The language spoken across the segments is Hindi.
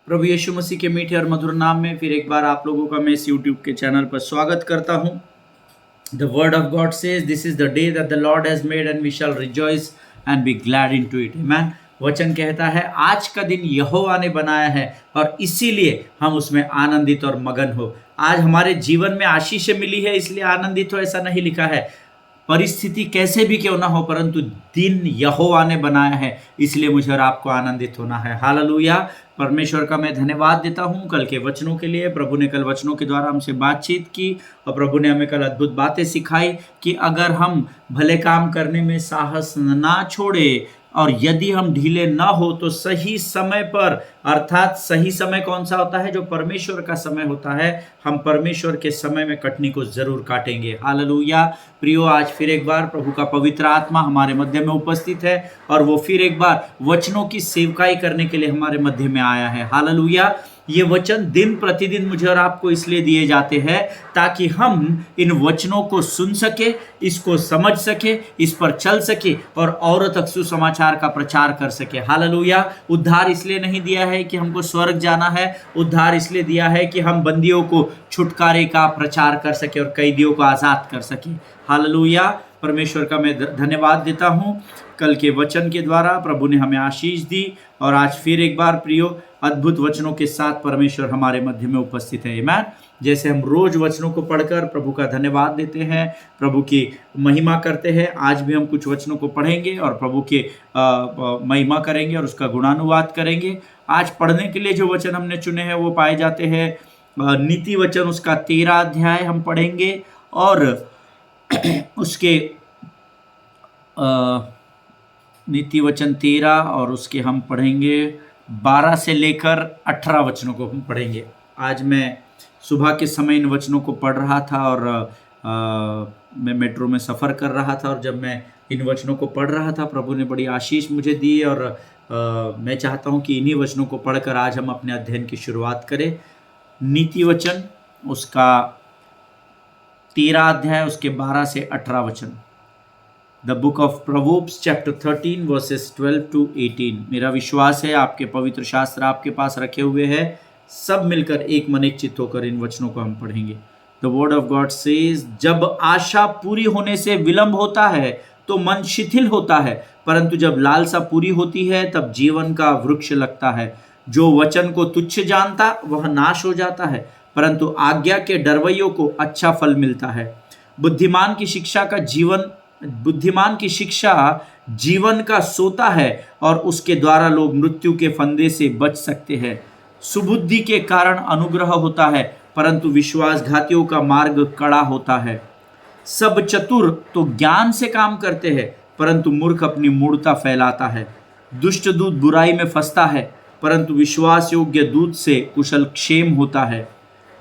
प्रभु यीशु मसीह के मीठे और मधुर नाम में फिर एक बार आप लोगों का मैं इस यूट्यूब के चैनल पर स्वागत करता हूं। The word of God says this is the day that the Lord has made and we shall rejoice and be glad in to it. आमीन। वचन कहता है आज का दिन यहोवा ने बनाया है और इसीलिए हम उसमें आनंदित और मगन हो। आज हमारे जीवन में आशीष मिली है इसलिए आनंदित हो, ऐसा नहीं लिखा है। परिस्थिति कैसे भी क्यों ना हो परंतु दिन यहोवा ने बनाया है इसलिए मुझे और आपको आनंदित होना है। हालेलुया। परमेश्वर का मैं धन्यवाद देता हूँ कल के वचनों के लिए। प्रभु ने कल वचनों के द्वारा हमसे बातचीत की और प्रभु ने हमें कल अद्भुत बातें सिखाई कि अगर हम भले काम करने में साहस ना छोड़े और यदि हम ढीले ना हो तो सही समय पर, अर्थात सही समय कौन सा होता है? जो परमेश्वर का समय होता है, हम परमेश्वर के समय में कटनी को जरूर काटेंगे। हालेलुया। प्रियो, आज फिर एक बार प्रभु का पवित्र आत्मा हमारे मध्य में उपस्थित है और वो फिर एक बार वचनों की सेवकाई करने के लिए हमारे मध्य में आया है। हालेलुया। ये वचन दिन प्रतिदिन मुझे और आपको इसलिए दिए जाते हैं ताकि हम इन वचनों को सुन सके, इसको समझ सके, इस पर चल सके और औरों तक सुसमाचार का प्रचार कर सके। हालेलुया। उद्धार इसलिए नहीं दिया है कि हमको स्वर्ग जाना है, उद्धार इसलिए दिया है कि हम बंदियों को छुटकारे का प्रचार कर सके और कैदियों को आज़ाद कर सके। हालेलुया। परमेश्वर का मैं धन्यवाद देता हूँ। कल के वचन के द्वारा प्रभु ने हमें आशीष दी और आज फिर एक बार प्रियो अद्भुत वचनों के साथ परमेश्वर हमारे मध्य में उपस्थित है। आमीन। जैसे हम रोज वचनों को पढ़कर प्रभु का धन्यवाद देते हैं, प्रभु की महिमा करते हैं, आज भी हम कुछ वचनों को पढ़ेंगे और प्रभु के महिमा करेंगे और उसका गुणानुवाद करेंगे। आज पढ़ने के लिए जो वचन हमने चुने हैं वो पाए जाते हैं नीति वचन, उसका 13 अध्याय हम पढ़ेंगे और उसके नीति वचन 13 और उसके हम पढ़ेंगे 12 से लेकर 18 वचनों को हम पढ़ेंगे। आज मैं सुबह के समय इन वचनों को पढ़ रहा था और मैं मेट्रो में सफ़र कर रहा था और जब मैं इन वचनों को पढ़ रहा था प्रभु ने बड़ी आशीष मुझे दी और मैं चाहता हूं कि इन्हीं वचनों को पढ़कर आज हम अपने अध्ययन की शुरुआत करें। नीति वचन उसका 13 अध्याय, उसके 12 से 18 वचन। The book of Proverbs chapter 13 versus 12 to 18। मेरा विश्वास है आपके पवित्र शास्त्र आपके पास रखे हुए हैं, सब मिलकर एक मन एक चित्त होकर इन वचनों को हम पढ़ेंगे। The word of God says, जब आशा पूरी होने से विलंब होता है तो मन शिथिल होता है, परंतु जब लालसा पूरी होती है तब जीवन का वृक्ष लगता है। जो वचन को तुच्छ जानता वह नाश हो जाता है, परंतु आज्ञा के डरवैयों को अच्छा फल मिलता है। बुद्धिमान की शिक्षा जीवन का सोता है और उसके द्वारा लोग मृत्यु के फंदे से बच सकते हैं। सुबुद्धि के कारण अनुग्रह होता है, परंतु विश्वासघातियों का मार्ग कड़ा होता है। सब चतुर तो ज्ञान से काम करते हैं, परंतु मूर्ख अपनी मूढ़ता फैलाता है। दुष्ट दूत बुराई में फंसता है, परंतु विश्वास योग्य दूत से कुशल क्षेम होता है।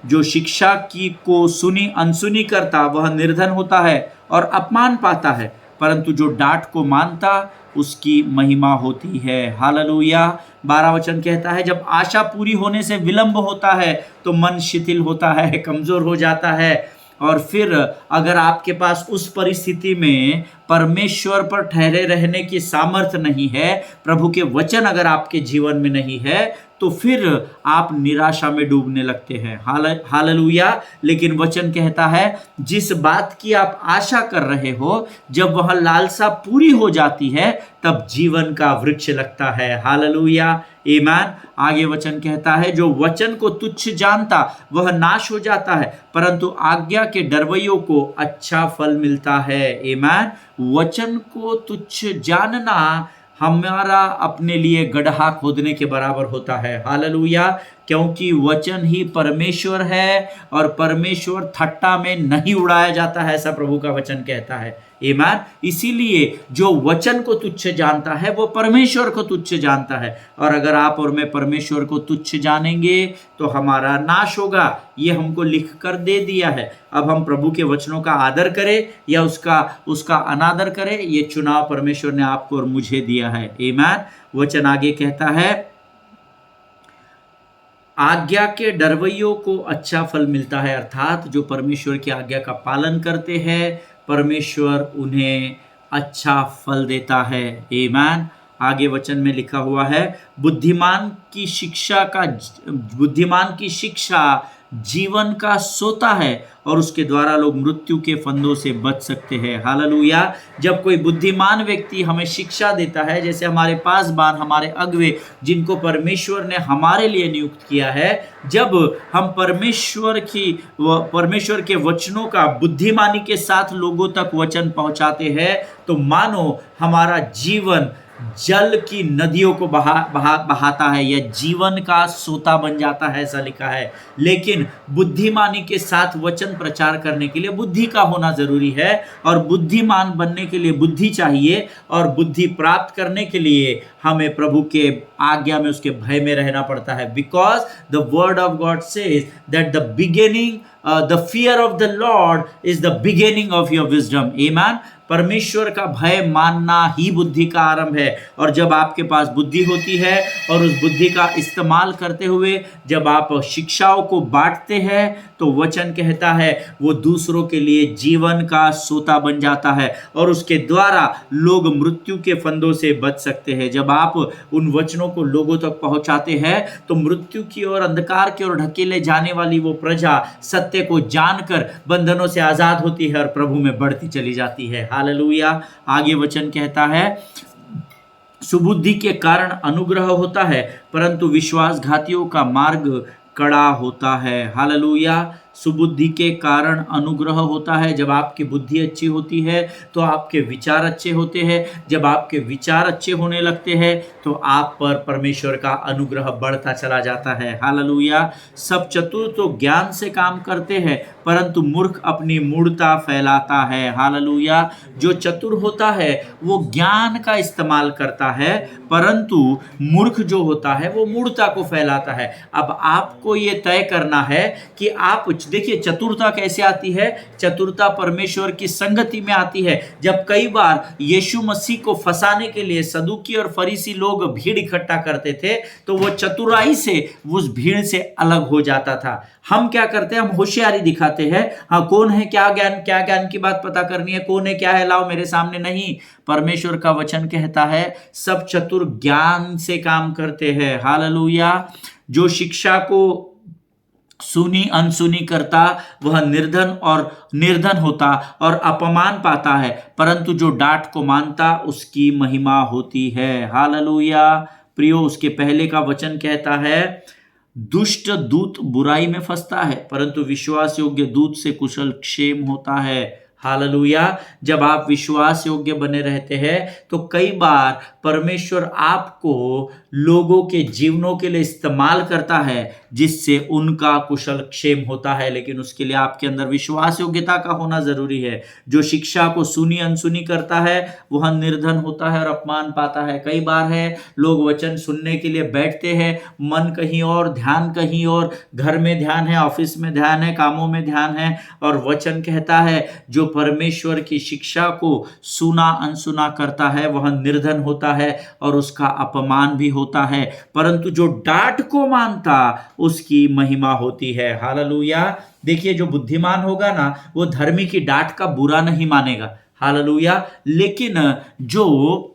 जो शिक्षा की को सुनी अनसुनी करता वह निर्धन होता है और अपमान पाता है, परंतु जो डांट को मानता उसकी महिमा होती है। हालेलुया। 12 वचन कहता है जब आशा पूरी होने से विलंब होता है तो मन शिथिल होता है, कमजोर हो जाता है। और फिर अगर आपके पास उस परिस्थिति में परमेश्वर पर ठहरे रहने की सामर्थ्य नहीं है, प्रभु के वचन अगर आपके जीवन में नहीं है तो फिर आप निराशा में डूबने लगते हैं। हालेलुया। लेकिन वचन कहता है जिस बात की आप आशा कर रहे हो, जब वह लालसा पूरी हो जाती है तब जीवन का वृक्ष लगता है। हालेलुया। आमीन। आगे वचन कहता है जो वचन को तुच्छ जानता वह नाश हो जाता है, परंतु आज्ञा के डरवैयों को अच्छा फल मिलता है। आमीन। वचन को तुच्छ जानना हमारा अपने लिए गड्ढा खोदने के बराबर होता है। हालेलुया। क्योंकि वचन ही परमेश्वर है और परमेश्वर ठट्टा में नहीं उड़ाया जाता है, ऐसा प्रभु का वचन कहता है। आमीन। इसीलिए जो वचन को तुच्छ जानता है वो परमेश्वर को तुच्छ जानता है, और अगर आप और मैं परमेश्वर को तुच्छ जानेंगे तो हमारा नाश होगा। ये हमको लिख कर दे दिया है। अब हम प्रभु के वचनों का आदर करें या उसका अनादर करें, ये चुनाव परमेश्वर ने आपको और मुझे दिया है। आमीन। वचन आगे कहता है आज्ञा के डरवैयों को अच्छा फल मिलता है, अर्थात जो परमेश्वर की आज्ञा का पालन करते हैं परमेश्वर उन्हें अच्छा फल देता है। आमीन। आगे वचन में लिखा हुआ है, बुद्धिमान की शिक्षा जीवन का सोता है और उसके द्वारा लोग मृत्यु के फंदों से बच सकते हैं। हालेलुया। जब कोई बुद्धिमान व्यक्ति हमें शिक्षा देता है, जैसे हमारे पासबान, हमारे अगुवे जिनको परमेश्वर ने हमारे लिए नियुक्त किया है, जब हम परमेश्वर के वचनों का बुद्धिमानी के साथ लोगों तक वचन पहुंचाते हैं, तो मानो हमारा जीवन जल की नदियों को बहाता है या जीवन का सोता बन जाता है, ऐसा लिखा है। लेकिन बुद्धिमानी के साथ वचन प्रचार करने के लिए बुद्धि का होना जरूरी है, और बुद्धिमान बनने के लिए बुद्धि चाहिए, और बुद्धि प्राप्त करने के लिए हमें प्रभु के आज्ञा में, उसके भय में रहना पड़ता है। Because the word of God says that the fear of the Lord is the beginning of your wisdom. आमीन। परमेश्वर का भय मानना ही बुद्धि का आरंभ है। और जब आपके पास बुद्धि होती है और उस बुद्धि का इस्तेमाल करते हुए जब आप शिक्षाओं को बांटते हैं, तो वचन कहता है वो दूसरों के लिए जीवन का सोता बन जाता है, और उसके द्वारा लोग मृत्यु के फंदों से बच सकते हैं। जब आप उन वचनों को लोगों तक पहुंचाते हैं, तो मृत्यु की ओर, अंधकार की ओर ढकेले जाने वाली वो प्रजा सत्य को जानकर बंधनों से आजाद होती है और प्रभु में बढ़ती चली जाती है। हालेलुया। आगे वचन कहता है, सुबुद्धि के कारण अनुग्रह होता है, परंतु विश्वासघातियों का मार्ग कड़ा होता है। हालेलुया। सुबुद्धि के कारण अनुग्रह होता है। जब आपकी बुद्धि अच्छी होती है तो आपके विचार अच्छे होते हैं। जब आपके विचार अच्छे होने लगते हैं तो आप पर परमेश्वर का अनुग्रह बढ़ता चला जाता है। हालेलुया। सब चतुर तो ज्ञान से काम करते हैं, परंतु मूर्ख अपनी मूढ़ता फैलाता है। हालेलुया। जो चतुर होता है वो ज्ञान का इस्तेमाल करता है, परंतु मूर्ख जो होता है वो मूढ़ता को फैलाता है। अब आपको ये तय करना है कि आप, देखिए चतुरता कैसे आती है। चतुरता परमेश्वर की संगति में आती है। जब कई बार यीशु मसीह को फंसाने के लिए सदूकी और फरीसी लोग भीड़ इकट्ठा करते थे, तो वो चतुराई से उस भीड़ से अलग हो जाता था। हम क्या करते हैं, हम होशियारी दिखाते हैं। हाँ, कौन है, क्या ज्ञान की बात पता करनी है, कौन है, क्या है, लाओ मेरे सामने। नहीं, परमेश्वर का वचन कहता है सब चतुर ज्ञान से काम करते हैं। हालेलुया। जो शिक्षा को सुनी अनसुनी करता वह निर्धन होता और अपमान पाता है, परंतु जो डांट को मानता उसकी महिमा होती है। हालेलुया। प्रियो, उसके पहले का वचन कहता है, दुष्ट दूत बुराई में फंसता है, परंतु विश्वास योग्य दूत से कुशल क्षेम होता है। हालेलुया। जब आप विश्वास योग्य बने रहते हैं तो कई बार परमेश्वर आपको लोगों के जीवनों के लिए इस्तेमाल करता है, जिससे उनका कुशल क्षेम होता है। लेकिन उसके लिए आपके अंदर विश्वास योग्यता का होना जरूरी है। जो शिक्षा को सुनी अनसुनी करता है वह निर्धन होता है और अपमान पाता है। कई बार है लोग वचन सुनने के लिए बैठते हैं, मन कहीं और, ध्यान कहीं और, घर में ध्यान है, ऑफिस में ध्यान है, कामों में ध्यान है, और वचन कहता है जो परमेश्वर की शिक्षा को सुना अनसुना करता है वह निर्धन होता है और उसका अपमान भी होता है, परंतु जो डांट को मानता उसकी महिमा होती है। हालेलुया। देखिए, जो बुद्धिमान होगा ना वो धर्मी की डांट का बुरा नहीं मानेगा। हालेलुया। लेकिन जो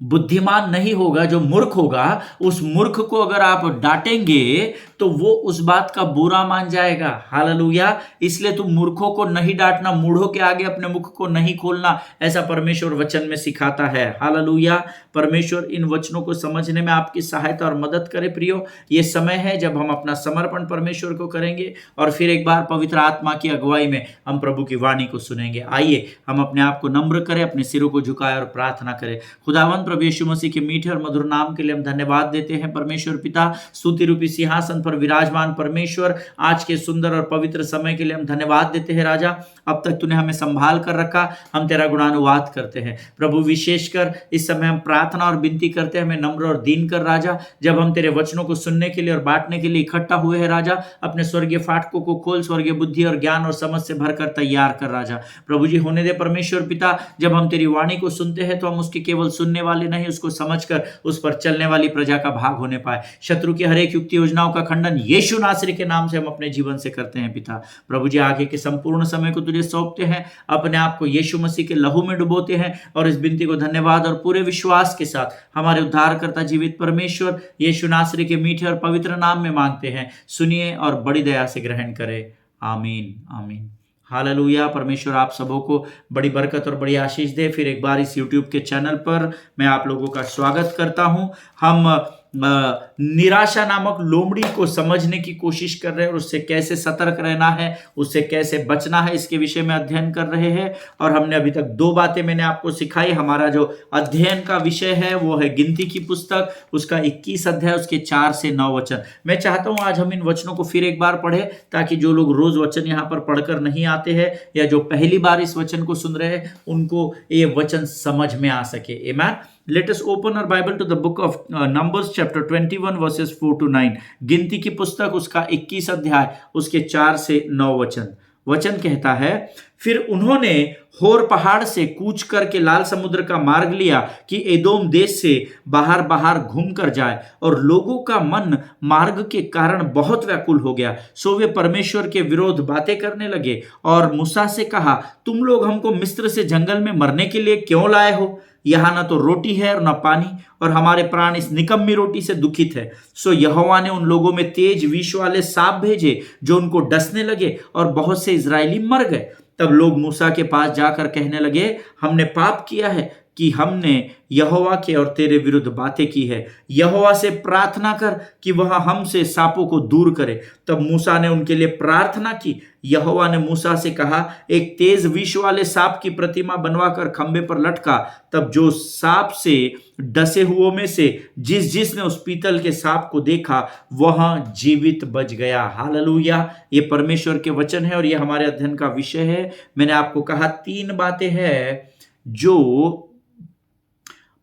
बुद्धिमान नहीं होगा, जो मूर्ख होगा, उस मूर्ख को अगर आप डांटेंगे तो वो उस बात का बुरा मान जाएगा। हालेलुया। इसलिए तुम मूर्खों को नहीं डांटना, मूढ़ों के आगे अपने मुख को नहीं खोलना, ऐसा परमेश्वर वचन में सिखाता है। हालेलुया। परमेश्वर इन वचनों को समझने में आपकी सहायता और मदद करे। प्रियो, ये समय है जब हम अपना समर्पण परमेश्वर को करेंगे और फिर एक बार पवित्र आत्मा की अगुवाई में हम प्रभु की वाणी को सुनेंगे। आइए हम अपने आप को नम्र करें, अपने सिरों को झुकाएं और प्रार्थना करें। खुदावंद प्रभु यीशु मसीह के मीठे और मधुर नाम के लिए हम धन्यवाद देते हैं। परमेश्वर पिता, स्तुति रूपी सिंहासन पर विराजमान परमेश्वर, आज के सुंदर और पवित्र समय के लिए हम धन्यवाद देते हैं। राजा, अब तक तूने हमें संभाल कर रखा, हम तेरा गुणानुवाद करते हैं। प्रभु, विशेषकर इस समय हम प्रार्थना और विनती करते हैं, हमें नम्र और दीन कर राजा। जब हम तेरे वचनों को सुनने के लिए और बांटने के लिए इकट्ठा हुए हैं राजा, अपने स्वर्गीय फाटकों को खोल, स्वर्गीय बुद्धि और ज्ञान और समझ से भरकर तैयार कर राजा। प्रभु जी, होने दे परमेश्वर पिता, जब हम तेरी वाणी को सुनते हैं तो हम उसके केवल सुनने वाले नहीं, उसको समझकर उस पर चलने वाली प्रजा का भाग होने पाए। शत्रु की हर एक युक्ति योजनाओं का खंडन खंडन यीशु नासरी के नाम से हम अपने जीवन से करते हैं पिता। प्रभु जी, आगे के संपूर्ण समय को तुझे सौंपते हैं, अपने आप को यीशु मसीह के लहू में डुबोते हैं और इस विनती को धन्यवाद और पूरे विश्वास के साथ हमारे उद्धारकर्ता जीवित परमेश्वर यीशु नासरी के मीठे और पवित्र नाम में मांगते हैं। सुनिए और बड़ी दया से ग्रहण करें। आमीन आमीन। हालेलुया। परमेश्वर आप सबों को बड़ी बरकत और बड़ी आशीष दे। फिर एक बार इस YouTube के चैनल पर मैं आप लोगों का स्वागत करता हूं। हम निराशा नामक लोमड़ी को समझने की कोशिश कर रहे हैं और उससे कैसे सतर्क रहना है, उससे कैसे बचना है, इसके विषय में अध्ययन कर रहे हैं। और हमने अभी तक 2 बातें मैंने आपको सिखाई। हमारा जो अध्ययन का विषय है वो है गिनती की पुस्तक, उसका 21 अध्याय, उसके 4 से 9 वचन। मैं चाहता हूं आज हम इन वचनों को फिर एक बार पढ़े, ताकि जो लोग रोज वचन यहाँ पर पढ़कर नहीं आते हैं या जो पहली बार इस वचन को सुन रहे हैं उनको ये वचन समझ में आ सके। आमीन। Let us open our Bible to the book of Numbers chapter 21 verses 4 to 9। गिनती की पुस्तक उसका 21 अध्याय, उसके 4 से 9 वचन। वचन कहता है, फिर उन्होंने होर पहाड़ से कूच करके लाल समुद्र का मार्ग लिया कि एदोम देश से बाहर बाहर घूम कर जाए, और लोगों का मन मार्ग के कारण बहुत व्याकुल हो गया। सो वे परमेश्वर के विरोध बातें करने लगे और मूसा से कहा, तुम लोग हमको मिस्र से जंगल में मरने के लिए क्यों लाए हो? यहाँ न तो रोटी है और न पानी, और हमारे प्राण इस निकम्मी रोटी से दुखित है। सो यहोवा ने उन लोगों में तेज विष वाले सांप भेजे जो उनको डसने लगे, और बहुत से इजरायली मर गए। तब लोग मूसा के पास जाकर कहने लगे, हमने पाप किया है कि हमने यहोवा के और तेरे विरुद्ध बातें की है। यहोवा से प्रार्थना कर कि वह हमसे सांपों को दूर करे। तब मूसा ने उनके लिए प्रार्थना की। यहोवा ने मूसा से कहा, एक तेज विष वाले सांप की प्रतिमा बनवाकर खंबे पर लटका। तब जो सांप से डसे हुओं में से जिसने उस पीतल के सांप को देखा वह जीवित बच गया। हालेलुया। ये परमेश्वर के वचन है और ये हमारे अध्ययन का विषय है। मैंने आपको कहा 3 बातें हैं जो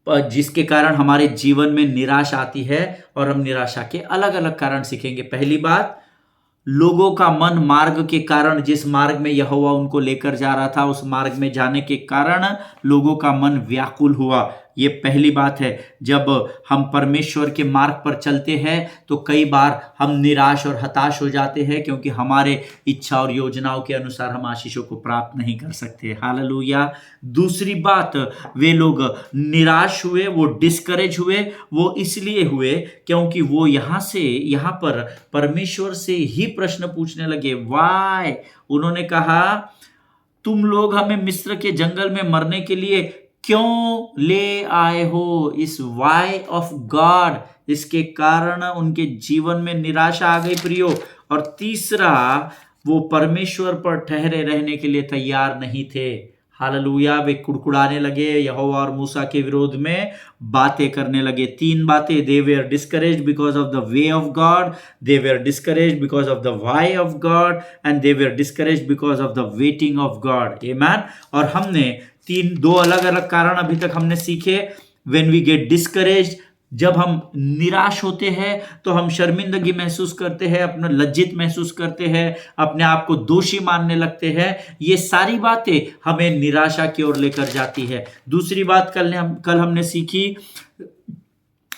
जिसके कारण हमारे जीवन में निराशा आती है, और हम निराशा के अलग अलग कारण सीखेंगे। पहली बात, लोगों का मन मार्ग के कारण, जिस मार्ग में यहोवा उनको लेकर जा रहा था उस मार्ग में जाने के कारण लोगों का मन व्याकुल हुआ। ये पहली बात है। जब हम परमेश्वर के मार्ग पर चलते हैं तो कई बार हम निराश और हताश हो जाते हैं, क्योंकि हमारे इच्छा और योजनाओं के अनुसार हम आशीषों को प्राप्त नहीं कर सकते। हालेलुया। दूसरी बात, वे लोग निराश हुए, वो डिस्करेज हुए। वो इसलिए हुए क्योंकि वो यहाँ पर परमेश्वर से ही प्रश्न पूछने लगे। वाई? उन्होंने कहा, तुम लोग हमें मिस्र के जंगल में मरने के लिए क्यों ले आए हो? इस वाई ऑफ गॉड, इसके कारण उनके जीवन में निराशा आ गई प्रियो। और तीसरा, वो परमेश्वर पर ठहरे रहने के लिए तैयार नहीं थे। हालेलुया। वे कुड़कुड़ाने लगे, यहोवा और मूसा के विरोध में बातें करने लगे। 3 बातें। They were discouraged because of the way of God, they were discouraged because of the why of God, and they were discouraged because of the waiting of God. आमीन। और हमने 2 अलग अलग कारण अभी तक हमने सीखे। व्हेन वी गेट डिस्करेज्ड, जब हम निराश होते हैं तो हम शर्मिंदगी महसूस करते हैं, अपना लज्जित महसूस करते हैं, अपने आप को दोषी मानने लगते हैं। ये सारी बातें हमें निराशा की ओर लेकर जाती है। दूसरी बात कल हमने सीखी,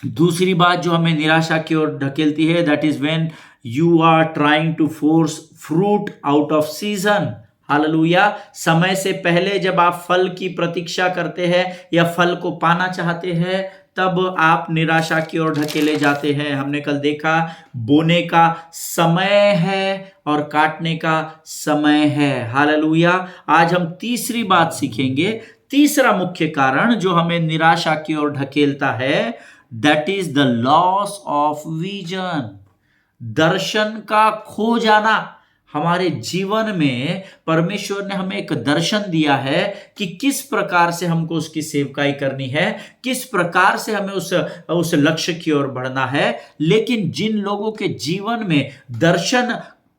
दूसरी बात जो हमें निराशा की ओर ढकेलती है, that is when you are trying to force fruit out of season. हालेलुया। समय से पहले जब आप फल की प्रतीक्षा करते हैं या फल को पाना चाहते हैं, तब आप निराशा की ओर ढकेले जाते हैं। हमने कल देखा, बोने का समय है और काटने का समय है। हालेलुया। आज हम तीसरी बात सीखेंगे। तीसरा मुख्य कारण जो हमें निराशा की ओर ढकेलता है, that is the loss of vision. दर्शन का खो जाना। हमारे जीवन में परमेश्वर ने हमें एक दर्शन दिया है कि किस प्रकार से हमको उसकी सेवकाई करनी है, किस प्रकार से हमें उस लक्ष्य की ओर बढ़ना है। लेकिन जिन लोगों के जीवन में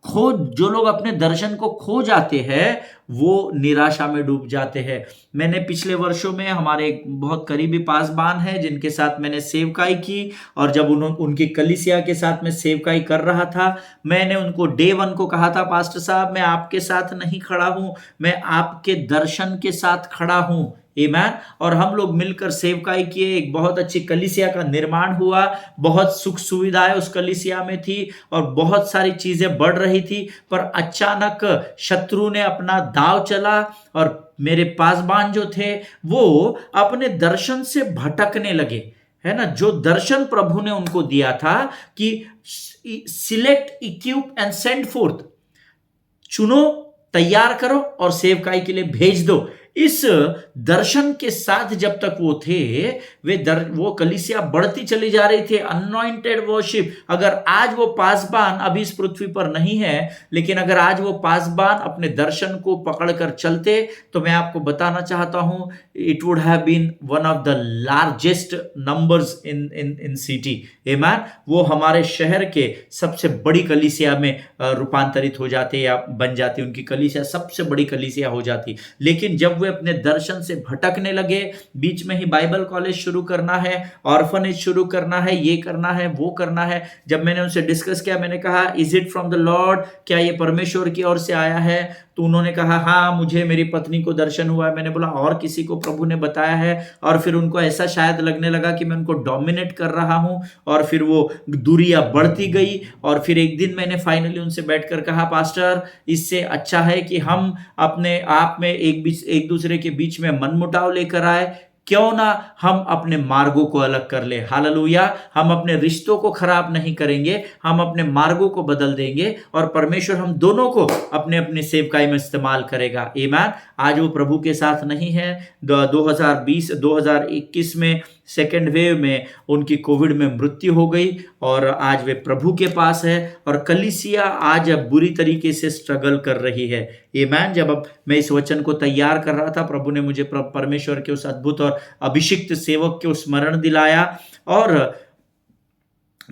जो लोग अपने दर्शन को खो जाते हैं वो निराशा में डूब जाते हैं। मैंने पिछले वर्षों में हमारे एक बहुत करीबी पासबान है जिनके साथ मैंने सेवकाई की, और जब उनकी कलीसिया के साथ मैं सेवकाई कर रहा था, मैंने उनको डे 1 को कहा था, पास्टर साहब मैं आपके साथ नहीं खड़ा हूं, मैं आपके दर्शन के साथ खड़ा हूं। आमेन। और हम लोग मिलकर सेवकाई किए, एक बहुत अच्छी कलीसिया का निर्माण हुआ, बहुत सुख सुविधाएं उस कलीसिया में थी और बहुत सारी चीजें बढ़ रही थी। पर अचानक शत्रु ने अपना दाव चला और मेरे पासबान जो थे वो अपने दर्शन से भटकने लगे, है ना। जो दर्शन प्रभु ने उनको दिया था कि select, equip and send fourth, चुनो, तैयार करो और सेवकाई के लिए भेज दो, इस दर्शन के साथ जब तक वो थे, वो कलीसिया बढ़ती चली जा रही थी। Anointed worship. अगर आज वो पासबान अभी इस पृथ्वी पर नहीं है, लेकिन अगर आज वो पासबान अपने दर्शन को पकड़कर चलते, तो मैं आपको बताना चाहता हूं, it would have been one of the largest numbers in city. Amen. वो हमारे शहर के सबसे बड़ी कलीसिया में रूपांतरित हो जाते या बन जाती, उनकी कलीसिया सबसे बड़ी कलीसिया हो जाती। लेकिन जब वे अपने दर्शन से भटकने लगे, बीच में ही बाइबल कॉलेज शुरू करना है, ऑर्फनेज शुरू करना है, ये करना है, वो करना है, जब मैंने उनसे डिस्कस किया, मैंने कहा is it from the Lord, क्या ये परमेश्वर की ओर से आया है? तो उन्होंने कहा हाँ, मुझे मेरी पत्नी को दर्शन हुआ है। मैंने बोला और किसी को प्रभु ने बताया है? और फिर उनको ऐसा शायद लगने लगा कि मैं उनको डोमिनेट कर रहा हूं, और फिर वो दूरियां बढ़ती गई। और फिर एक दिन मैंने फाइनली उनसे बैठकर कहा, पास्टर, इससे अच्छा है कि हम अपने आप में एक दूसरे के बीच में मनमुटाव लेकर आए, क्यों ना हम अपने मार्गों को अलग कर ले। हालेलुया। हम अपने रिश्तों को खराब नहीं करेंगे, हम अपने मार्गों को बदल देंगे और परमेश्वर हम दोनों को अपने अपने सेवकाई में इस्तेमाल करेगा। आमीन। आज वो प्रभु के साथ नहीं है। 2021 में सेकेंड वेव में उनकी कोविड में मृत्यु हो गई और आज वे प्रभु के पास है और कलीसिया आज बुरी तरीके से स्ट्रगल कर रही है। आमीन। जब अब मैं इस वचन को तैयार कर रहा था, प्रभु ने मुझे परमेश्वर के उस अद्भुत और अभिषिक्त सेवक के स्मरण दिलाया और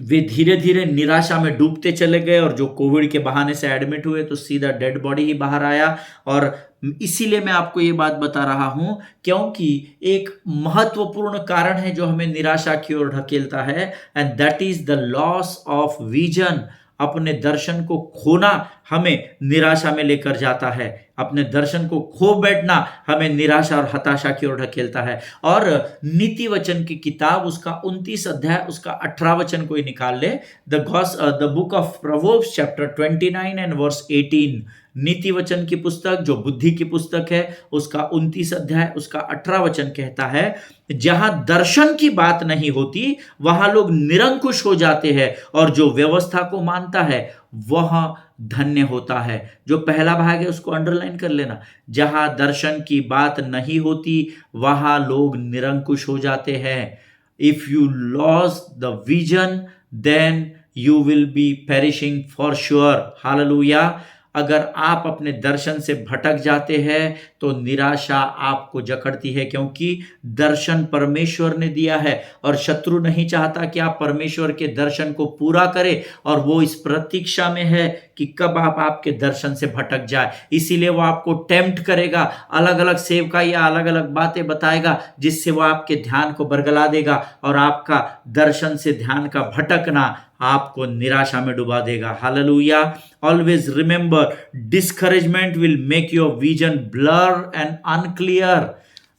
वे धीरे धीरे निराशा में डूबते चले गए और जो कोविड के बहाने से एडमिट हुए तो सीधा डेड बॉडी ही बाहर आया। और इसीलिए मैं आपको ये बात बता रहा हूं क्योंकि एक महत्वपूर्ण कारण है जो हमें निराशा की ओर ढकेलता है, and that is the loss of vision. अपने दर्शन को खोना हमें निराशा में लेकर जाता है, अपने दर्शन को खो बैठना हमें निराशा और हताशा की ओर ढकेलता है। और नीति वचन की किताब उसका 29 अध्याय उसका 18 वचन कोई निकाल ले, the book of Proverbs chapter 29 and verse 18। नीति वचन की पुस्तक जो बुद्धि की पुस्तक है उसका 29 अध्याय उसका 18 वचन कहता है, जहां दर्शन की बात नहीं होती वहां लोग निरंकुश हो जाते हैं और जो व्यवस्था को मानता है वह धन्य होता है। जो पहला भाग है उसको अंडरलाइन कर लेना, जहां दर्शन की बात नहीं होती वहां लोग निरंकुश हो जाते हैं। If you loss the vision then you will be perishing for sure. हालेलुया। अगर आप अपने दर्शन से भटक जाते हैं तो निराशा आपको जकड़ती है, क्योंकि दर्शन परमेश्वर ने दिया है और शत्रु नहीं चाहता कि आप परमेश्वर के दर्शन को पूरा करें, और वो इस प्रतीक्षा में है कि कब आप आपके दर्शन से भटक जाए। इसीलिए वो आपको टेम्प्ट करेगा, अलग अलग सेवका या अलग अलग बातें बताएगा जिससे वो आपके ध्यान को बरगला देगा और आपका दर्शन से ध्यान का भटकना आपको निराशा में डुबा देगा। Hallelujah. Always remember, discouragement will make your vision blur and unclear.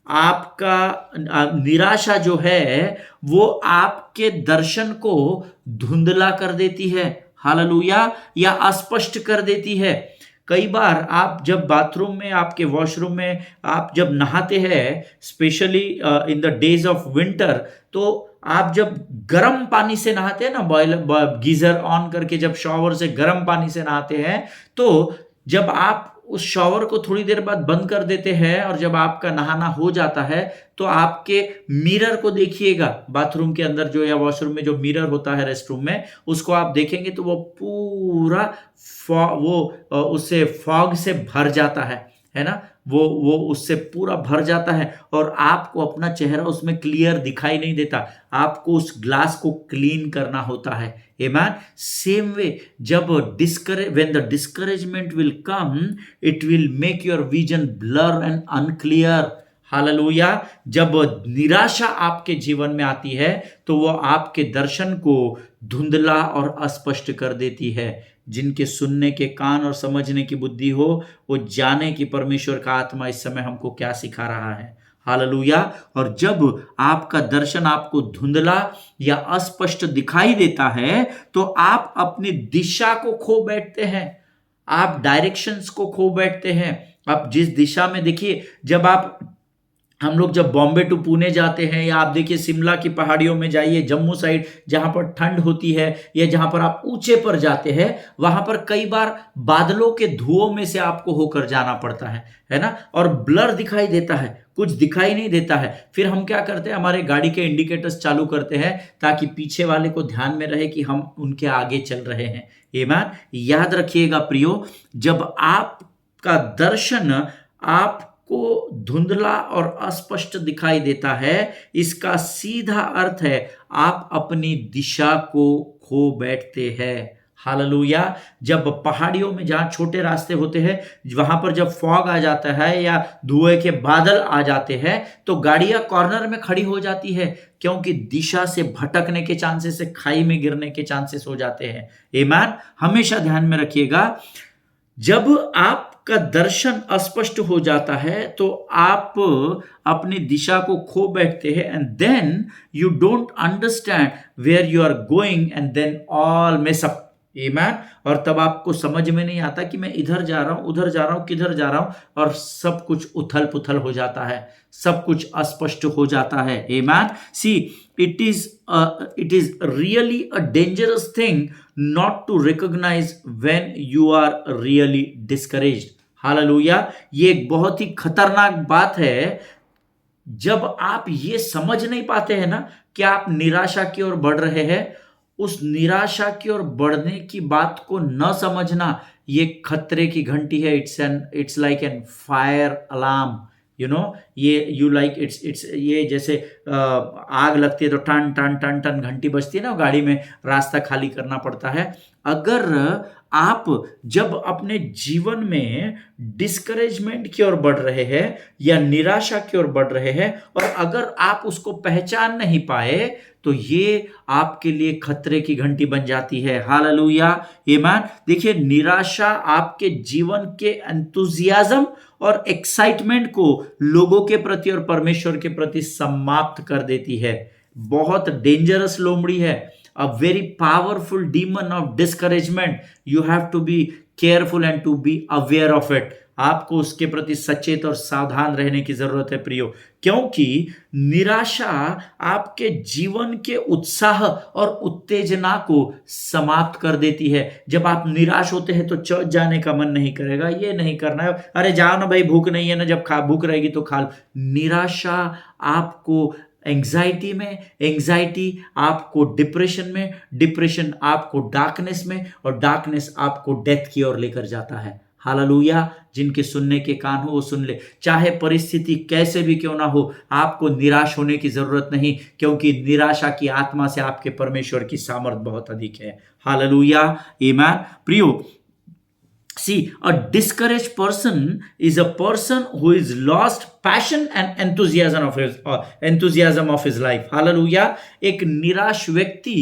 आपका निराशा जो है वो आपके दर्शन को धुंधला कर देती है। हालेलुया। या अस्पष्ट कर देती है। कई बार आप जब बाथरूम में, आपके वॉशरूम में आप जब नहाते हैं, specially in the days of winter, तो आप जब गर्म पानी से नहाते हैं ना, बॉयलर गीजर ऑन करके जब शॉवर से गर्म पानी से नहाते हैं, तो जब आप उस शॉवर को थोड़ी देर बाद बंद कर देते हैं और जब आपका नहाना हो जाता है तो आपके मिरर को देखिएगा, बाथरूम के अंदर जो या वॉशरूम में जो मिरर होता है रेस्टरूम में, उसको आप देखेंगे तो वो पूरा उससे फॉग से भर जाता है ना, वो उससे पूरा भर जाता है और आपको अपना चेहरा उसमें क्लियर दिखाई नहीं देता। आपको उस ग्लास को क्लीन करना होता है। आमेन। सेम वे, जब when the discouragement will come, it will make your vision blur and unclear. Hallelujah. जब निराशा आपके जीवन में आती है तो वो आपके दर्शन को धुंधला और अस्पष्ट कर देती है। जिनके सुनने के कान और समझने की बुद्धि हो वो जाने कि परमेश्वर का आत्मा इस समय हमको क्या सिखा रहा है। हालेलुया। और जब आपका दर्शन आपको धुंधला या अस्पष्ट दिखाई देता है तो आप अपनी दिशा को खो बैठते हैं, आप डायरेक्शंस को खो बैठते हैं। आप जिस दिशा में, देखिए जब आप, हम लोग जब बॉम्बे टू पुणे जाते हैं, या आप देखिए शिमला की पहाड़ियों में जाइए, जम्मू साइड जहां पर ठंड होती है, या जहां पर आप ऊंचे पर जाते हैं, वहां पर कई बार बादलों के धुओं में से आपको होकर जाना पड़ता है ना, और ब्लर दिखाई देता है, कुछ दिखाई नहीं देता है। फिर हम क्या करते हैं, हमारे गाड़ी के इंडिकेटर्स चालू करते हैं ताकि पीछे वाले को ध्यान में रहे कि हम उनके आगे चल रहे हैं। आमीन। याद रखिएगा प्रियो, जब आपका दर्शन आप को धुंधला और अस्पष्ट दिखाई देता है, इसका सीधा अर्थ है आप अपनी दिशा को खो बैठते हैं। हालेलुया। जब पहाड़ियों में जहां छोटे रास्ते होते हैं, वहां पर जब फॉग आ जाता है या धुएं के बादल आ जाते हैं, तो गाड़ियां कॉर्नर में खड़ी हो जाती है, क्योंकि दिशा से भटकने के चांसेस है, खाई में गिरने के चांसेस हो जाते हैं। आमीन। हमेशा ध्यान में रखिएगा, जब आपका दर्शन अस्पष्ट हो जाता है तो आप अपनी दिशा को खो बैठते हैं, and then you don't understand where you are going, and then all mess up. आमीन। और तब आपको समझ में नहीं आता कि मैं इधर जा रहा हूं, उधर जा रहा हूं, किधर जा रहा हूं, और सब कुछ उथल पुथल हो जाता है, सब कुछ अस्पष्ट हो जाता है। आमीन। सी, it is really a dangerous thing not to recognize when you are really discouraged. Hallelujah. ये एक बहुत ही खतरनाक बात है जब आप ये समझ नहीं पाते हैं ना कि आप निराशा की ओर बढ़ रहे हैं। उस निराशा की ओर बढ़ने की बात को न समझना, ये खतरे की घंटी है। It's like an fire alarm, you know. ये यू लाइक इट्स ये जैसे आग लगती है तो टन टन टन टन घंटी बजती है ना, गाड़ी में रास्ता खाली करना पड़ता है। अगर आप जब अपने जीवन में डिस्करेजमेंट की ओर बढ़ रहे हैं या निराशा की ओर बढ़ रहे हैं, और अगर आप उसको पहचान नहीं पाए, तो ये आपके लिए खतरे की घंटी बन जाती है। हालेलुया। आमीन। देखिए, निराशा आपके जीवन के एंथुसियाज्म और एक्साइटमेंट को लोगों के प्रति और परमेश्वर के प्रति समाप्त कर देती है। बहुत डेंजरस लोमड़ी है, a very powerful demon of discouragement. You have to be careful and to be aware of it. आपको उसके प्रति सचेत और सावधान रहने की जरूरत है प्रियो, क्योंकि निराशा आपके जीवन के उत्साह और उत्तेजना को समाप्त कर देती है। जब आप निराश होते हैं तो चर्च जाने का मन नहीं करेगा, ये नहीं करना है, अरे जाओ ना भाई, भूख नहीं है ना, जब भूख रहेगी तो खा लो। निराशा आपको एंग्जाइटी में, एंग्जाइटी आपको डिप्रेशन में, डिप्रेशन आपको डार्कनेस में, और डार्कनेस आपको डेथ की ओर लेकर जाता है। हालेलुया। जिनके सुनने के कान हो वो सुन ले। चाहे परिस्थिति कैसे भी क्यों ना हो, आपको निराश होने की जरूरत नहीं, क्योंकि निराशा की आत्मा से आपके परमेश्वर की सामर्थ बहुत अधिक है। हालेलुया। आमीन। प्रियो, see, a discouraged person is a person who is lost passion and enthusiasm of his life. Hallelujah. एक निराश व्यक्ति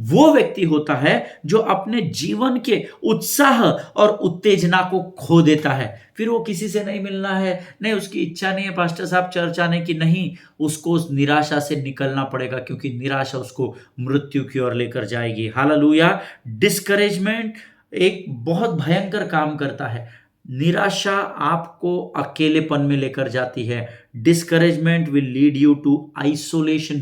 वो व्यक्ति होता है जो अपने जीवन के उत्साह और उत्तेजना को खो देता है। फिर वो किसी से नहीं मिलना है, नहीं उसकी इच्छा नहीं है पास्टर साहब चर्च आने की, नहीं, उसको उस निराशा से निकलना पड़ेगा, क्योंकि निराशा उसको मृत्यु की ओर लेकर जाएगी। हालेलुया। डिस्करेजमेंट एक बहुत भयंकर काम करता है। निराशा आपको अकेलेपन में लेकर जाती है। Discouragement will lead you to isolation.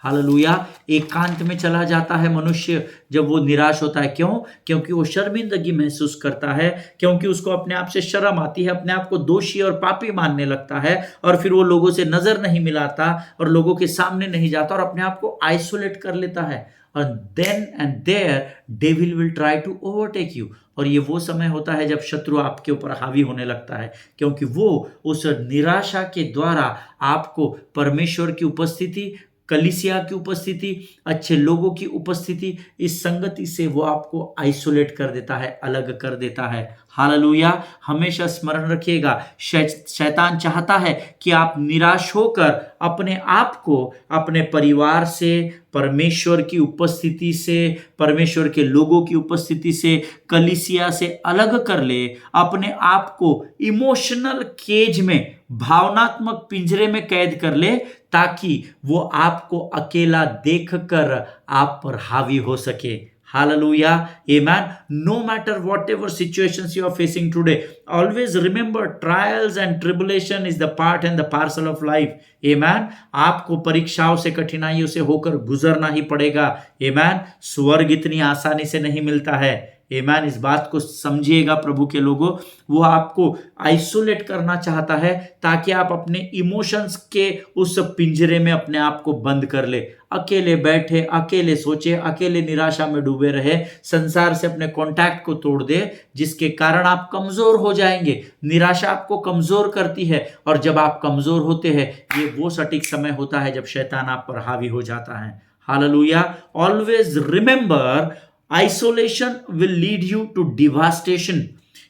हालेलुया। एकांत में चला जाता है मनुष्य जब वो निराश होता है। क्यों? क्योंकि वो शर्मिंदगी महसूस करता है, क्योंकि उसको अपने आप से शर्म आती है, अपने आप को दोषी और पापी मानने लगता है, और फिर वो लोगों से नजर नहीं मिलाता और लोगों के सामने नहीं जाता और अपने आप को आइसोलेट कर लेता है। और then and there devil will try to overtake you. और ये वो समय होता है जब शत्रु आपके ऊपर हावी होने लगता है, क्योंकि वो उस निराशा के द्वारा आपको परमेश्वर की उपस्थिति, कलीसिया की उपस्थिति, अच्छे लोगों की उपस्थिति, इस संगति से वो आपको आइसोलेट कर देता है, अलग कर देता है। हालेलुया। हमेशा स्मरण रखिएगा, शैतान चाहता है कि आप निराश होकर अपने आप को अपने परिवार से, परमेश्वर की उपस्थिति से, परमेश्वर के लोगों की उपस्थिति से, कलीसिया से अलग कर ले, अपने आप को इमोशनल केज में भावनात्मक पिंजरे में कैद कर ले, ताकि वो आपको अकेला देखकर आप पर हावी हो सके। Hallelujah. Amen. No matter whatever situations you are facing today, always remember trials and tribulation is the part and the parcel of life. Amen. आपको परीक्षाओं से, कठिनाइयों से होकर गुजरना ही पड़ेगा। Amen. स्वर्ग इतनी आसानी से नहीं मिलता है। Amen. इस बात को समझिएगा प्रभु के लोगों, वो आपको आइसोलेट करना चाहता है ताकि आप अपने इमोशंस के उस पिंजरे में अपने आप को बंद कर ले, अकेले बैठे, अकेले सोचे, अकेले निराशा में डूबे रहे, संसार से अपने कांटेक्ट को तोड़ दे, जिसके कारण आप कमजोर हो जाएंगे। निराशा आपको कमजोर करती है, और जब आप कमजोर होते हैं, ये वो सटीक समय होता है जब शैतान आप पर हावी हो जाता है। Hallelujah. Always remember, isolation will lead you to devastation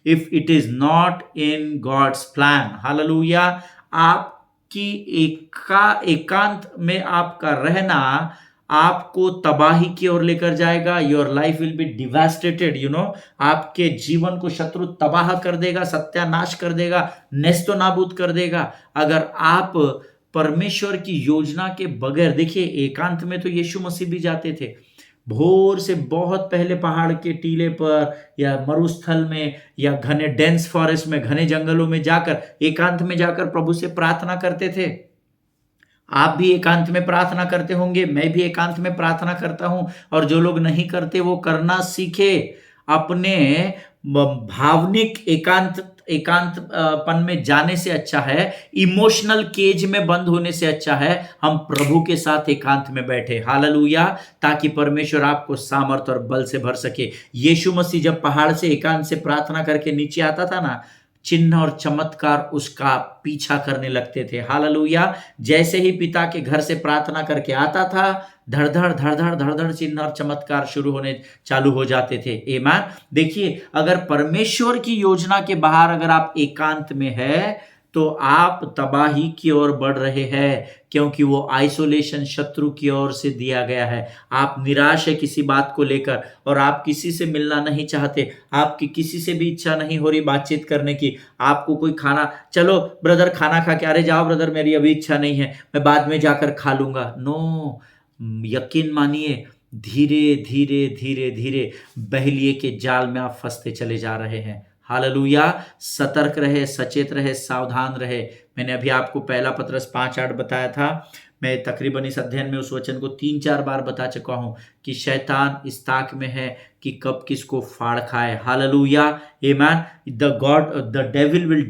if it is not in God's plan. Hallelujah. आपकी एकांत में आपका रहना आपको तबाही की ओर लेकर जाएगा। Your life will be devastated, you know. आपके जीवन को शत्रु तबाह कर देगा, सत्यानाश कर देगा, नेस्तो नाबूद कर देगा। अगर आप परमेश्वर की योजना के बगैर, देखिए एकांत में तो यीशु मसीह भी जाते थे, भोर से बहुत पहले पहाड़ के टीले पर या मरुस्थल में या घने डेंस फॉरेस्ट में, घने जंगलों में जाकर, एकांत में जाकर प्रभु से प्रार्थना करते थे। आप भी एकांत में प्रार्थना करते होंगे, मैं भी एकांत में प्रार्थना करता हूं, और जो लोग नहीं करते वो करना सीखे। अपने भावनिक एकांतपन में जाने से अच्छा है, इमोशनल केज में बंद होने से अच्छा है हम प्रभु के साथ एकांत में बैठे। हालेलुया। ताकि परमेश्वर आपको सामर्थ और बल से भर सके। यीशु मसीह जब पहाड़ से एकांत से प्रार्थना करके नीचे आता था ना, चिन्ह और चमत्कार उसका पीछा करने लगते थे। हालेलुया। जैसे ही पिता के घर से प्रार्थना करके आता था, धड़धड़ धड़धड़ धड़धड़ चिन्ह और चमत्कार शुरू होने चालू हो जाते थे। आमीन। देखिए, अगर परमेश्वर की योजना के बाहर अगर आप एकांत में है तो आप तबाही की ओर बढ़ रहे हैं, क्योंकि वो आइसोलेशन शत्रु की ओर से दिया गया है। आप निराश है किसी बात को लेकर, और आप किसी से मिलना नहीं चाहते, आपकी किसी से भी इच्छा नहीं हो रही बातचीत करने की। आपको कोई खाना, चलो ब्रदर खाना खा के, अरे जाओ ब्रदर मेरी अभी इच्छा नहीं है, मैं बाद में जाकर खा लूंगा। नो, यकीन मानिए, धीरे धीरे धीरे धीरे बहलिए के जाल में आप फंसते चले जा रहे हैं। हालेलुया। सतर्क रहे, सचेत रहे, सावधान रहे। मैंने अभी आपको पहला पत्रस 5:8 बताया था। मैं तकरीबन इस अध्ययन में उस वचन को 3-4 बार बता चुका हूं कि शैतान इस ताक में है कि कब किसको फाड़ खाए। Hallelujah. Amen. The devil will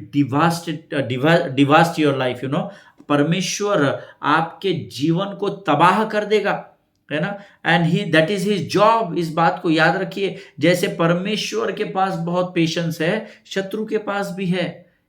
devastate your life, you know. परमेश्वर आपके जीवन को तबाह कर देगा, है ना। And he that is his job. इस बात को याद रखिए, जैसे परमेश्वर के पास बहुत पेशेंस है, शत्रु के पास भी है।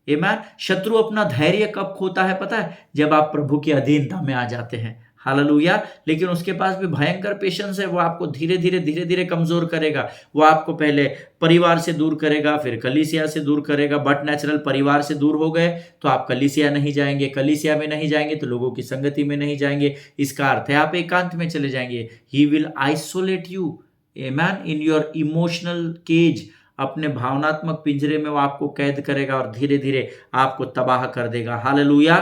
आमीन। शत्रु अपना धैर्य कब खोता है पता है? जब आप प्रभु की अधीनता में आ जाते हैं। हालेलुया। लेकिन उसके पास भी भयंकर पेशेंस है। वो आपको धीरे धीरे कमजोर करेगा। वो आपको पहले परिवार से दूर करेगा, फिर कलीसिया से दूर करेगा। बट नेचुरल परिवार से दूर हो गए तो आप कलीसिया नहीं जाएंगे, कलीसिया में नहीं जाएंगे तो लोगों की संगति में नहीं जाएंगे। इसका अर्थ है आप एकांत में चले जाएंगे। ही विल आइसोलेट यू, आमीन, इन योर इमोशनल केज। अपने भावनात्मक पिंजरे में वो आपको कैद करेगा और धीरे धीरे आपको तबाह कर देगा। हालेलुया।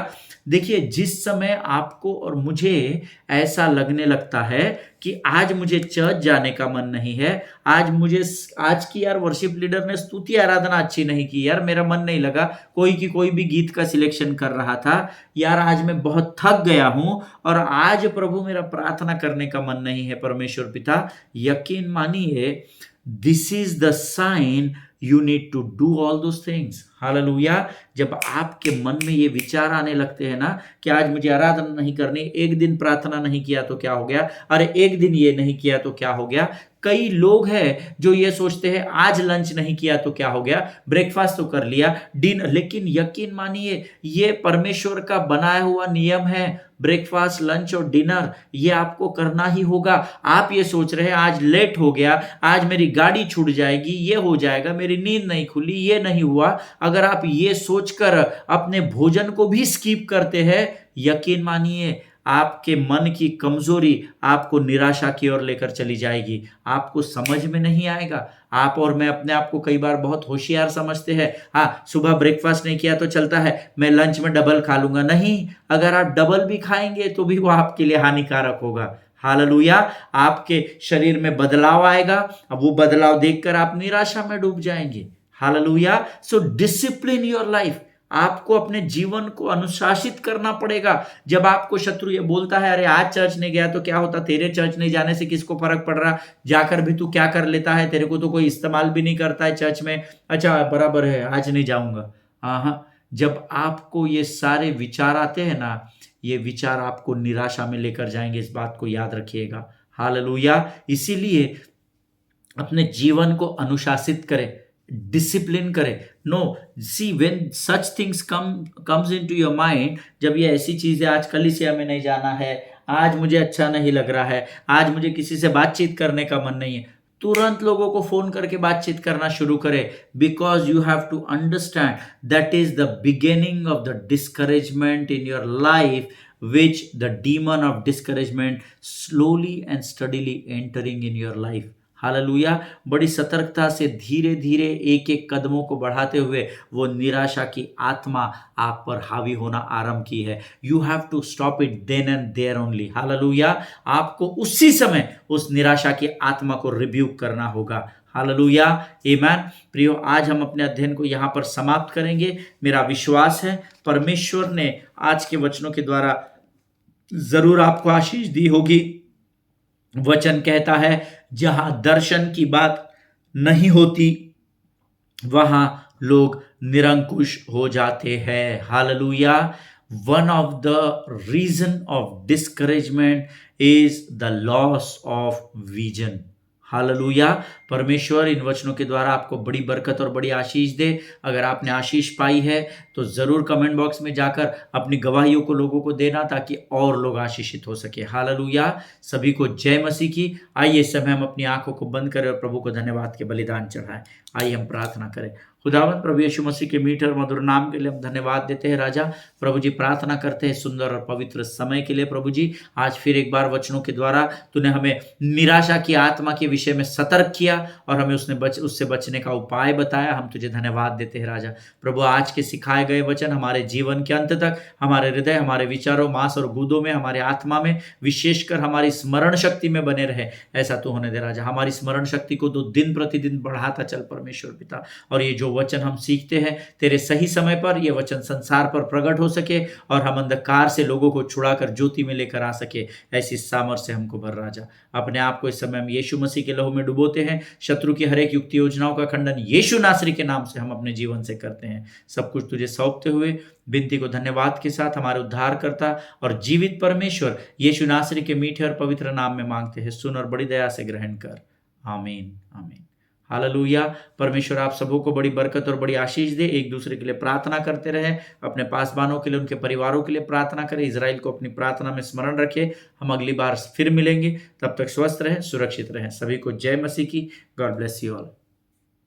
देखिए, जिस समय आपको और मुझे ऐसा लगने लगता है कि आज मुझे चर्च जाने का मन नहीं है, आज की यार वर्शिप लीडर ने स्तुति आराधना अच्छी नहीं की, यार मेरा मन नहीं लगा, कोई भी गीत का सिलेक्शन कर रहा था, यार आज मैं बहुत थक गया हूं और आज प्रभु मेरा प्रार्थना करने का मन नहीं है परमेश्वर पिता, यकीन मानिए, this is the sign you need to do all those things. हालेलुया। जब आपके मन में ये विचार आने लगते हैं ना कि आज मुझे आराधना नहीं करनी, एक दिन प्रार्थना नहीं किया तो क्या हो गया, अरे एक दिन ये नहीं किया तो क्या हो गया। कई लोग हैं जो ये सोचते हैं आज लंच नहीं किया तो क्या हो गया, ब्रेकफास्ट तो कर लिया, डिनर, लेकिन यकीन मानिए ये परमेश्वर का बनाया हुआ नियम है। ब्रेकफास्ट, लंच और डिनर ये आपको करना ही होगा। आप ये सोच रहे हैं आज लेट हो गया, आज मेरी गाड़ी छूट जाएगी, ये हो जाएगा, मेरी नींद नहीं खुली, ये नहीं हुआ। अगर आप ये सोचकर अपने भोजन को भी स्किप करते हैं, यकीन मानिए आपके मन की कमजोरी आपको निराशा की ओर लेकर चली जाएगी। आपको समझ में नहीं आएगा। आप और मैं अपने आप को कई बार बहुत होशियार समझते हैं। हाँ, सुबह ब्रेकफास्ट नहीं किया तो चलता है, मैं लंच में डबल खा लूंगा। नहीं, अगर आप डबल भी खाएंगे तो भी वो आपके लिए हानिकारक होगा। हालेलुया। आपके शरीर में बदलाव आएगा, अब वो बदलाव देखकर आप निराशा में डूब जाएंगे। Hallelujah. So discipline your life. आपको अपने जीवन को अनुशासित करना पड़ेगा। जब आपको शत्रु ये बोलता है, अरे आज चर्च नहीं गया तो क्या होता, तेरे चर्च नहीं जाने से किसको फर्क पड़ रहा, जाकर भी तू क्या कर लेता है, तेरे को तो कोई इस्तेमाल भी नहीं करता है चर्च में, अच्छा बराबर है आज नहीं जाऊंगा। हाँ, जब आपको ये सारे विचार आते हैं ना, ये विचार आपको निराशा में लेकर जाएंगे, इस बात को याद रखिएगा। हालेलुया। इसीलिए अपने जीवन को अनुशासित करें, डिसिप्लिन करें। No, see when such things comes into your mind, जब ये ऐसी चीजें, आज कलीसिया में नहीं जाना है, आज मुझे अच्छा नहीं लग रहा है, आज मुझे किसी से बातचीत करने का मन नहीं है, तुरंत लोगों को फोन करके बातचीत करना शुरू करें। Because you have to understand that is the beginning of the discouragement in your life, which the demon of discouragement slowly and steadily entering in your life। Hallelujah. बड़ी सतर्कता से धीरे धीरे एक एक कदमों को बढ़ाते हुए वो निराशा की आत्मा आप पर हावी होना आरंभ की है। You have to stop it then and there only. हालेलुया। आपको उसी समय उस निराशा की आत्मा को रिब्यूक करना होगा। हालेलुया, आमेन। प्रियो, आज हम अपने अध्ययन को यहाँ पर समाप्त करेंगे। मेरा विश्वास है परमेश्वर ने आज के वचनों के द्वारा जरूर आपको आशीष दी होगी। वचन कहता है, जहां दर्शन की बात नहीं होती वहां लोग निरंकुश हो जाते हैं। हालेलुया। One of the reason of discouragement is the loss of vision. हालेलुया। परमेश्वर इन वचनों के द्वारा आपको बड़ी बरकत और बड़ी आशीष दे। अगर आपने आशीष पाई है तो जरूर कमेंट बॉक्स में जाकर अपनी गवाहियों को लोगों को देना, ताकि और लोग आशीषित हो सके। हालेलुया। सभी को जय मसीह की। आइए इस समय हम अपनी आंखों को बंद करें और प्रभु को धन्यवाद के बलिदान चढ़ाएं। आइए हम प्रार्थना करें। खुदावंद प्रभु यीशु मसीह के मीठे और मधुर नाम के लिए हम धन्यवाद देते हैं। राजा प्रभु जी, प्रार्थना करते हैं सुंदर और पवित्र समय के लिए। प्रभु जी, आज फिर एक बार वचनों के द्वारा तूने हमें निराशा की आत्मा के विषय में सतर्क किया और हमें उससे बचने का उपाय बताया। हम तुझे धन्यवाद देते हैं राजा। प्रभु, आज के सिखाए गए वचन हमारे जीवन के अंत तक, हमारे हृदय, हमारे विचारों, मांस और गूदों में, हमारे आत्मा में, विशेषकर हमारी स्मरण शक्ति में बने रहे। ऐसा तू होने दे राजा। हमारी स्मरण शक्ति को तो दिन प्रतिदिन बढ़ाता चल परमेश्वर पिता। और ये जो वचन हम सीखते हैं तेरे सही समय पर, ये वचन संसार पर प्रकट हो सके और हम अंधकार से लोगों को छुड़ाकर ज्योति में लेकर आ सके। ऐसी सामर्थ्य से हमको भर राजा। अपने आप को इस समय हम यीशु मसीह के लहू में डुबोते हैं। शत्रु की हर एक युक्ति योजनाओं का खंडन यीशु नासरी के नाम से हम अपने जीवन से करते हैं। सब कुछ तुझे सौंपते हुए विनती को धन्यवाद के साथ हमारे उद्धारकर्ता और जीवित परमेश्वर यीशु नासरी के मीठे और पवित्र नाम में मांगते हैं। सुन और बड़ी दया से ग्रहण कर। आमीन, आमीन। हालेलुया। परमेश्वर आप सबों को बड़ी बरकत और बड़ी आशीष दे। एक दूसरे के लिए प्रार्थना करते रहे। अपने पासवानों के लिए, उनके परिवारों के लिए प्रार्थना करें। इजराइल को अपनी प्रार्थना में स्मरण रखें। हम अगली बार फिर मिलेंगे। तब तक स्वस्थ रहें, सुरक्षित रहें। सभी को जय मसीह की। God bless you all.